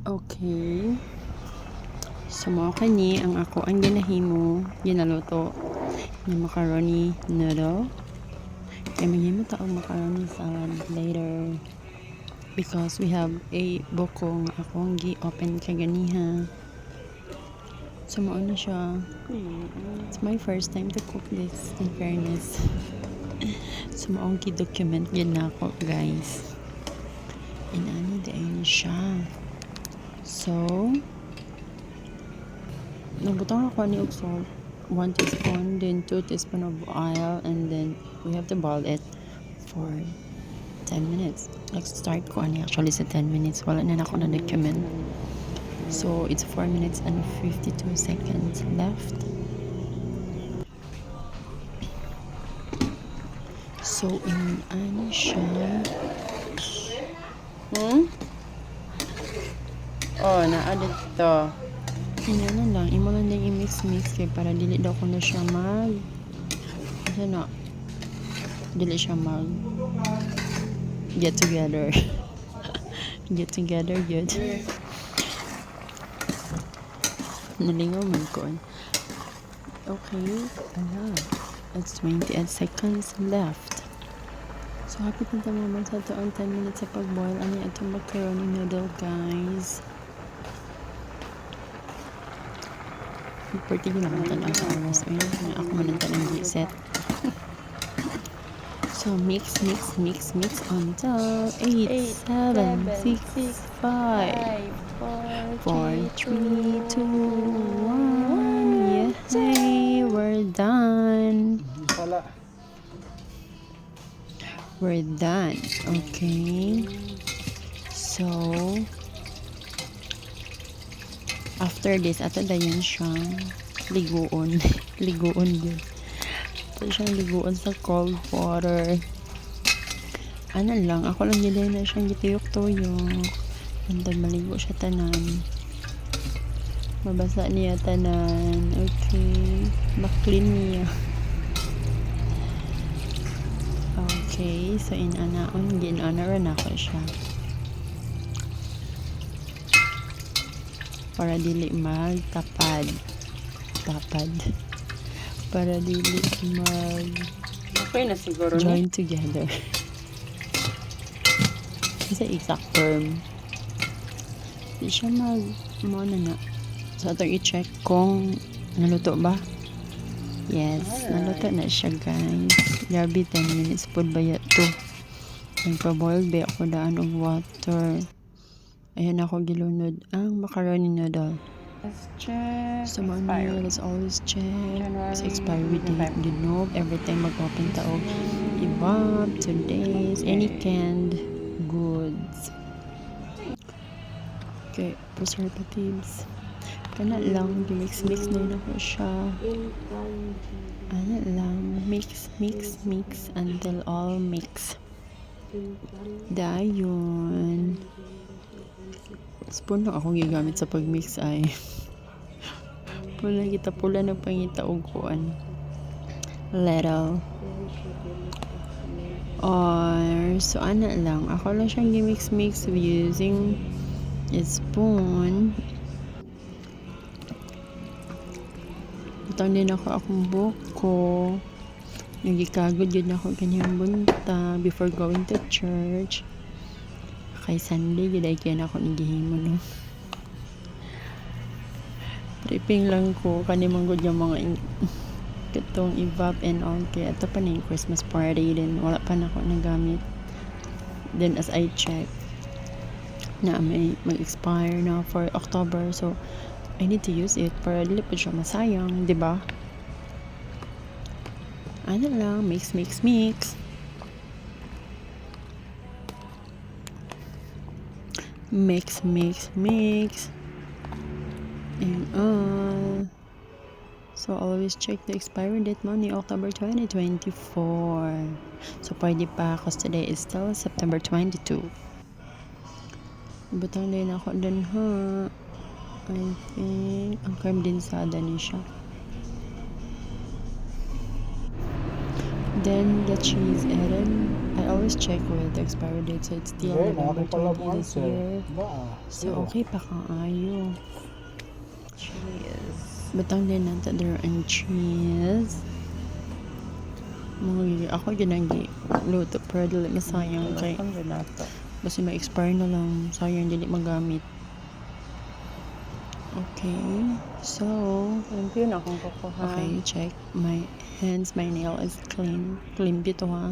Okay. So, mao kani ang ako ang ginahimo, ginaluto ni macaroni noodle. Kaya maghimo ta og macaroni salad later because we have a bokong akong gi-open kaganiha. So, mao na siya. It's my first time to cook this, in fairness. So, maong gi-document yun na ako, guys. And ano, dahil na siya. So, nagbutang ako ni og salt, 1 teaspoon, then 2 teaspoon of oil, and then we have to boil it for 10 minutes. Let's start ko ani actually sa 10 minutes. Wala na ako na document. So, it's 4 minutes and 52 seconds left. So, in ano siya. Oh, na-add to. Ano lang, imo lang din i-mix kay para dili daw ko na siya dili siya get together. Get together good. Nalingaw man ko. Okay, it's 28 seconds left. So, happy na naman sa ito ang 10 minutes sa pag-boil. Ano itong macaroni noodle, guys. Pretty ko naman tanong sa oras. Ayun, ako man ang tanong set. So, mix until 8, 7, 6, 5, 4, 3, 2, 1. Yay! We're done. We're done. Okay. So, after this, ato dayon siyang liguon. Liguon yun. Ato siyang liguon sa cold water. Ano lang, ako lang yun na siyang gituyok-tuyok. And then, maligo siya tanan. Mabasa niya tanan. Okay. Maklin niya. Okay. So, gin-anaran ako siya. Para dili magtapad. Para dili Okay na siguro join together. Isa exact term. Di siya na. So, ito i-check kung naluto ba. Yes, naluto na siya, guys. Grabe, 10 minutes po ba yato. Nagpa-boil ba ako daan og water. Ayan ako gilunod ang macaroni noodle. Let's check. So, let's always check sa expiry date. Dinob, every time mag-open ta og ibab, today's, any canned goods. Okay, preservatives. Kana lang, mix na yun ako siya. Ano lang, mix until all mix. Dayon. Spoon lang akong gigamit sa pag-mix ay. Pula na pangita og kuan. Little. Or, so ano lang. Ako lang siyang gi-mix using a spoon. Butang din ako akong buko. Nagikagod yun ako kanyang bunta before going to church. Kay Sunday, yun ay kaya na ako nagihimo, no? Tripping lang ko, kanimanggod yung mga katong evap and all. Kaya ito pa na yung Christmas party din. Wala pa na ako nagamit. Then as I check, na may mag-expire na for October. So, I need to use it para dili pa siya masayang, di ba? Ano lang, mix. Mix. And all. So, always check the expiry date mo ni October 2024. So, pwede pa because today is still September 22. Butang din ako dun ha. I think, ang creme densada ni siya. Then, the cheese added. I always check with the expiry date, so it's still November 20 this year. So, okay pa kaayo. Cheese. Batang din natin there ang cheese. Ako yun ang luto, pero dili masayang kay Ang ganato. basta may expire na lang, sayang dili magamit. Okay, so Limpyo na akong kukuha. okay, check my hands, my nail is clean. Clean dito ha.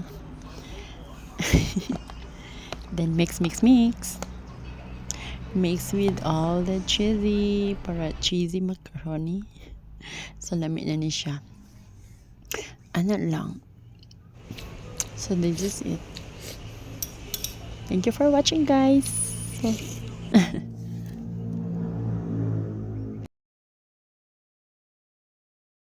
Then mix. Mix with all the cheesy para cheesy macaroni. So lamig na ni siya. Ano lang. So this is it. Thank you for watching, guys.